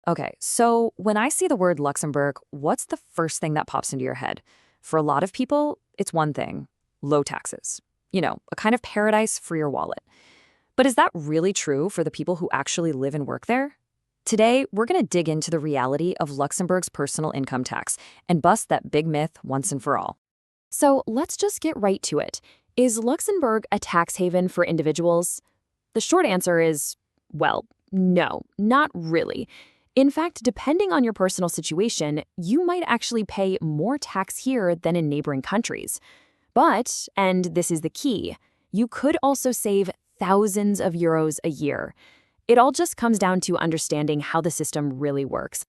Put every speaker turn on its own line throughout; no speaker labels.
Okay, so when I see the word Luxembourg, what's the first thing that pops into your head? For a lot of people, it's one thing: low taxes. A kind of paradise for your wallet. But is that really true for the people who actually live and work there? Today, we're going to dig into the reality of Luxembourg's personal income tax and bust that big myth once and for all. So let's just get right to it. Is Luxembourg a tax haven for individuals? The short answer is, well, no, not really. In fact, depending on your personal situation, you might actually pay more tax here than in neighboring countries. But, and this is the key, you could also save thousands of euros a year. It all just comes down to understanding how the system really works.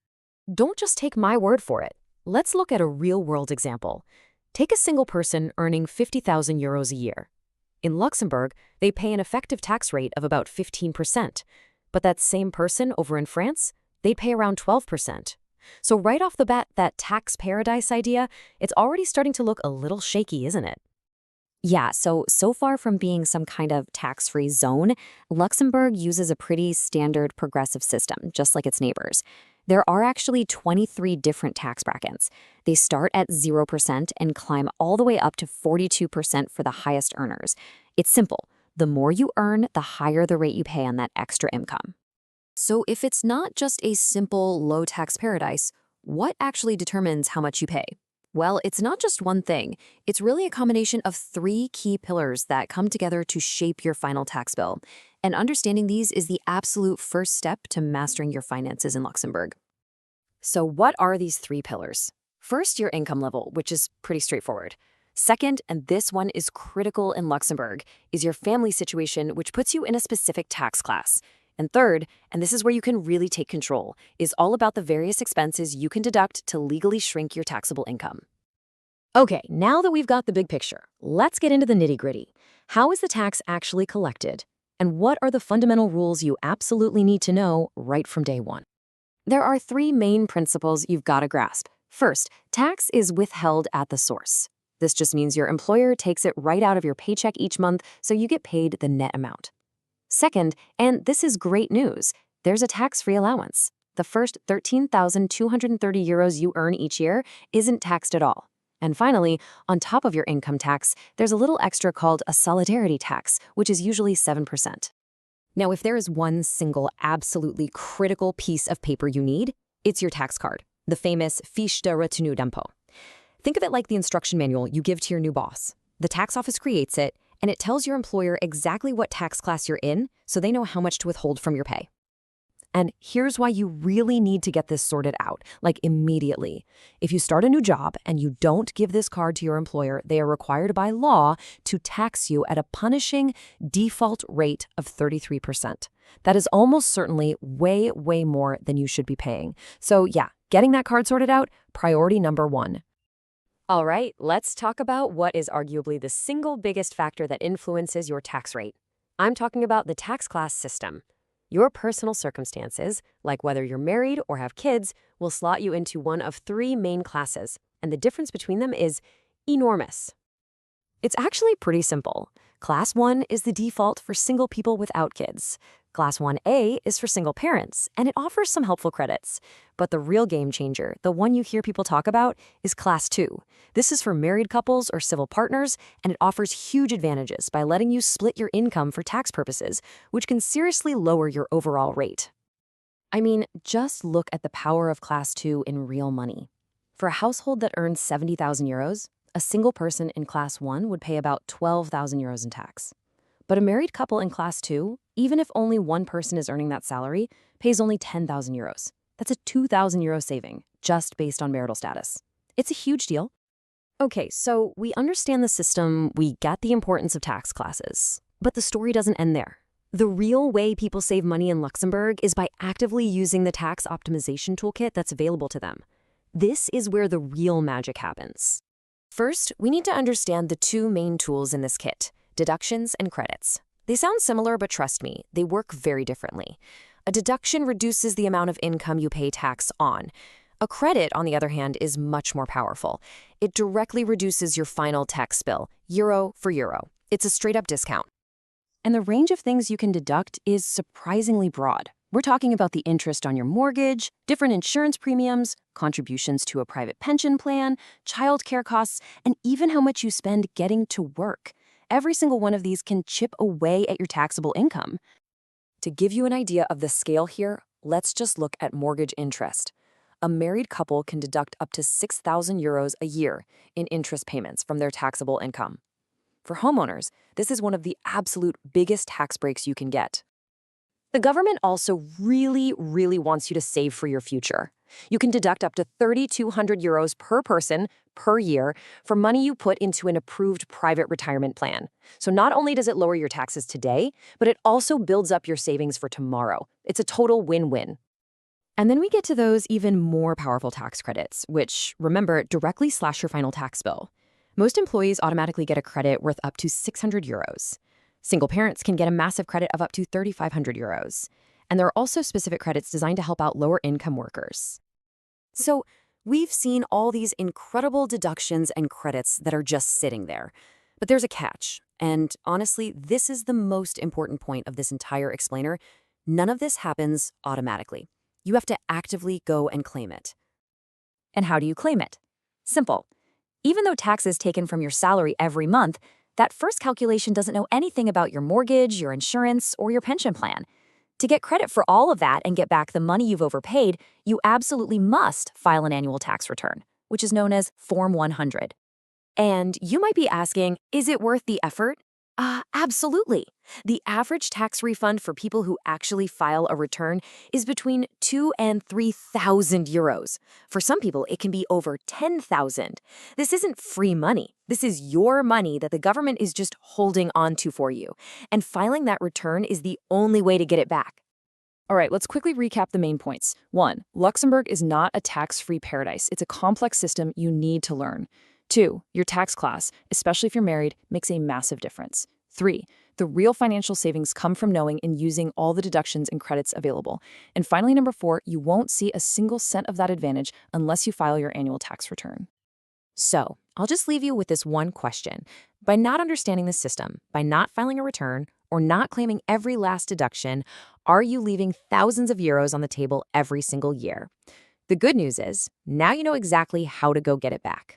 Don't just take my word for it. Let's look at a real-world example. Take a single person earning 50,000 euros a year. In Luxembourg, they pay an effective tax rate of about 15%. But that same person over in France, they'd pay around 12%. So right off the bat, that tax paradise idea, it's already starting to look a little shaky, isn't it? Yeah, so far from being some kind of tax-free zone, Luxembourg uses a pretty standard progressive system, just like its neighbors. There are actually 23 different tax brackets. They start at 0% and climb all the way up to 42% for the highest earners. It's simple. The more you earn, the higher the rate you pay on that extra income. So if it's not just a simple low-tax paradise, what actually determines how much you pay? Well, it's not just one thing. It's really a combination of three key pillars that come together to shape your final tax bill. And understanding these is the absolute first step to mastering your finances in Luxembourg. So what are these three pillars? First, your income level, which is pretty straightforward. Second, and this one is critical in Luxembourg, is your family situation, which puts you in a specific tax class. And third, and this is where you can really take control, is all about the various expenses you can deduct to legally shrink your taxable income. Okay, now that we've got the big picture, let's get into the nitty-gritty. How is the tax actually collected? And what are the fundamental rules you absolutely need to know right from day one? There are three main principles you've got to grasp. First, tax is withheld at the source. This just means your employer takes it right out of your paycheck each month, so you get paid the net amount. Second, and this is great news, there's a tax-free allowance. The first 13,230 euros you earn each year isn't taxed at all. And finally, on top of your income tax, there's a little extra called a solidarity tax, which is usually 7%. Now, if there is one single absolutely critical piece of paper you need, it's your tax card, the famous fiche de retenue d'impôt. Think of it like the instruction manual you give to your new boss. The tax office creates it, and it tells your employer exactly what tax class you're in, so they know how much to withhold from your pay. And here's why you really need to get this sorted out, like immediately. If you start a new job and you don't give this card to your employer, they are required by law to tax you at a punishing default rate of 33%. That is almost certainly way, way more than you should be paying. So yeah, getting that card sorted out, priority number one. All right, let's talk about what is arguably the single biggest factor that influences your tax rate. I'm talking about the tax class system. Your personal circumstances, like whether you're married or have kids, will slot you into one of three main classes, and the difference between them is enormous. It's actually pretty simple. Class 1 is the default for single people without kids. Class 1A is for single parents, and it offers some helpful credits. But the real game changer, the one you hear people talk about, is Class 2. This is for married couples or civil partners, and it offers huge advantages by letting you split your income for tax purposes, which can seriously lower your overall rate. I mean, just look at the power of Class 2 in real money. For a household that earns 70,000 euros, a single person in Class 1 would pay about 12,000 euros in tax. But a married couple in Class 2, even if only one person is earning that salary, pays only 10,000 euros. That's a 2,000 euro saving, just based on marital status. It's a huge deal. Okay, so we understand the system, we get the importance of tax classes. But the story doesn't end there. The real way people save money in Luxembourg is by actively using the tax optimization toolkit that's available to them. This is where the real magic happens. First, we need to understand the two main tools in this kit: deductions and credits. They sound similar, but trust me, they work very differently. A deduction reduces the amount of income you pay tax on. A credit, on the other hand, is much more powerful. It directly reduces your final tax bill, euro for euro. It's a straight-up discount. And the range of things you can deduct is surprisingly broad.
We're talking about the interest on your mortgage, different insurance premiums, contributions to a private pension plan, childcare costs, and even how much you spend getting to work. Every single one of these can chip away at your taxable income.
To give you an idea of the scale here, let's just look at mortgage interest. A married couple can deduct up to 6,000 euros a year in interest payments from their taxable income. For homeowners, this is one of the absolute biggest tax breaks you can get. The government also really wants you to save for your future. You can deduct up to 3,200 euros per person per year for money you put into an approved private retirement plan. So not only does it lower your taxes today, but it also builds up your savings for tomorrow. It's a total win-win. And then we get to those even more powerful tax credits, which, remember, directly slash your final tax bill. Most employees automatically get a credit worth up to 600 euros. Single parents can get a massive credit of up to 3,500 euros. And there are also specific credits designed to help out lower-income workers. So we've seen all these incredible deductions and credits that are just sitting there. But there's a catch. And honestly, this is the most important point of this entire explainer. None of this happens automatically. You have to actively go and claim it. And how do you claim it? Simple. Even though tax is taken from your salary every month, that first calculation doesn't know anything about your mortgage, your insurance, or your pension plan. To get credit for all of that and get back the money you've overpaid, you absolutely must file an annual tax return, which is known as Form 100. And you might be asking, is it worth the effort? Absolutely. The average tax refund for people who actually file a return is between 2,000 and 3,000 euros. For some people, it can be over 10,000. This isn't free money. This is your money that the government is just holding on to for you. And filing that return is the only way to get it back. All right, let's quickly recap the main points. 1. Luxembourg is not a tax-free paradise. It's a complex system you need to learn. 2. Your tax class, especially if you're married, makes a massive difference. 3. The real financial savings come from knowing and using all the deductions and credits available. And finally, number 4, you won't see a single cent of that advantage unless you file your annual tax return. So, I'll just leave you with this one question. By not understanding the system, by not filing a return, or not claiming every last deduction, are you leaving thousands of euros on the table every single year? The good news is, now you know exactly how to go get it back.